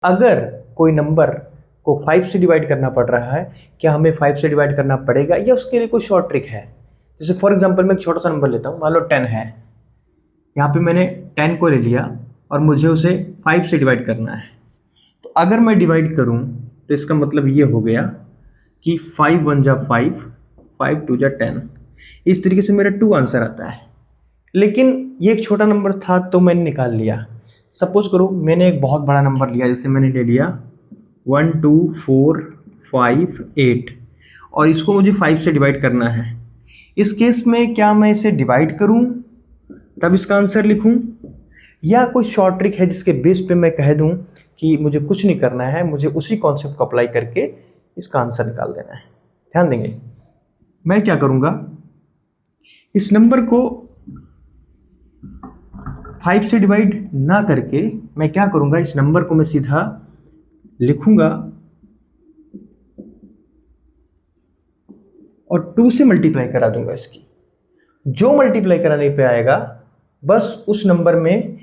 अगर कोई नंबर को 5 से डिवाइड करना पड़ रहा है, क्या हमें 5 से डिवाइड करना पड़ेगा या उसके लिए कोई शॉर्ट ट्रिक है? जैसे फॉर एग्जांपल मैं एक छोटा सा नंबर लेता हूँ, मान लो 10 है। यहाँ पे मैंने 10 को ले लिया और मुझे उसे 5 से डिवाइड करना है। तो अगर मैं डिवाइड करूँ तो इसका मतलब ये हो गया कि 5 1 जा 5, 5 2 जा 10। इस तरीके से मेरा 2 आंसर आता है। लेकिन ये एक छोटा नंबर था तो मैंने निकाल लिया। सपोज करो मैंने एक बहुत बड़ा नंबर लिया, जैसे मैंने ले लिया 1 2 4 5 8 और इसको मुझे 5 से डिवाइड करना है। इस केस में क्या मैं इसे डिवाइड करूं तब इसका आंसर लिखूं, या कोई शॉर्ट ट्रिक है जिसके बेस पे मैं कह दूं कि मुझे कुछ नहीं करना है, मुझे उसी कॉन्सेप्ट को अप्लाई करके इसका आंसर निकाल देना है? ध्यान देंगे, मैं क्या करूंगा, इस नंबर को 5 से डिवाइड ना करके मैं क्या करूंगा, इस नंबर को मैं सीधा लिखूंगा और 2 से मल्टीप्लाई करा दूंगा। इसकी जो मल्टीप्लाई कराने पे आएगा बस उस नंबर में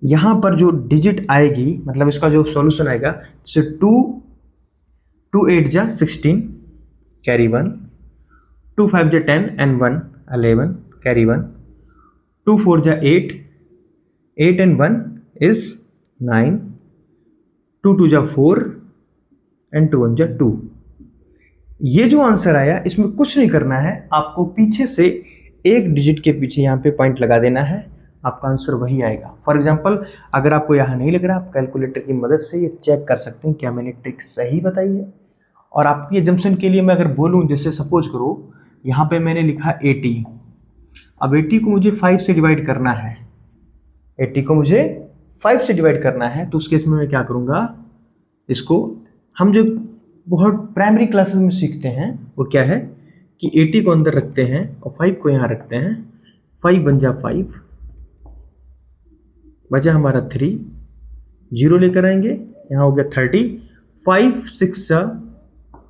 यहां पर जो डिजिट आएगी, मतलब इसका जो सॉल्यूशन आएगा, जैसे 2 8 जा 16 कैरी 1, 2 5 जा 10 एंड 1 11 कैरी 1, 2 4 जा 8, 8 and 1 is 9, 2 2 जा 4 एंड 2 1 जा 2। ये जो आंसर आया इसमें कुछ नहीं करना है, आपको पीछे से एक डिजिट के पीछे यहाँ पे पॉइंट लगा देना है, आपका आंसर वही आएगा। फॉर एग्जांपल अगर आपको यहाँ नहीं लग रहा, आप कैलकुलेटर की मदद से ये चेक कर सकते हैं क्या मैंने ट्रिक सही बताई है। और आपकी एजम्पशन के लिए मैं अगर बोलूँ, जैसे सपोज करो यहाँ पे मैंने लिखा 80, अब 80 को मुझे 5 से डिवाइड करना है, 80 को मुझे 5 से डिवाइड करना है, तो उस केस में मैं क्या करूँगा, इसको हम जो बहुत प्राइमरी क्लासेस में सीखते हैं वो क्या है कि 80 को अंदर रखते हैं और 5 को यहाँ रखते हैं, 5 1 जा 5, बचा हमारा 3, 0 लेकर आएंगे, यहाँ हो गया 30, 5 6 जा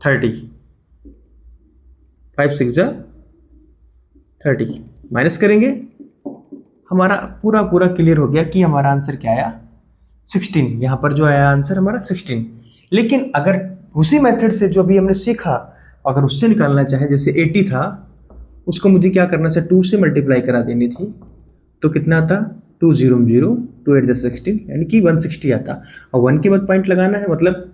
30, 5 6 जा 30 माइनस करेंगे, हमारा पूरा क्लियर हो गया कि हमारा आंसर क्या आया, 16। यहाँ पर जो आया आंसर हमारा 16। लेकिन अगर उसी मेथड से जो अभी हमने सीखा अगर उससे निकालना चाहे, जैसे 80 था उसको मुझे क्या करना था, 2 से मल्टीप्लाई करा देनी थी, तो कितना आता, 2 0 0, 2 8 16 यानी कि 160 आता, और 1 के बाद पॉइंट लगाना है, मतलब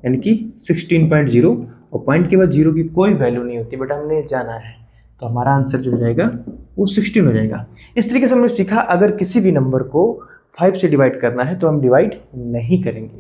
यानी कि 16.0, और पॉइंट के बाद 0 की कोई वैल्यू नहीं होती, बट हमने जाना है, तो हमारा आंसर जो हो जाएगा वो 16 हो जाएगा। इस तरीके से हमने सीखा अगर किसी भी नंबर को 5 से डिवाइड करना है तो हम डिवाइड नहीं करेंगे।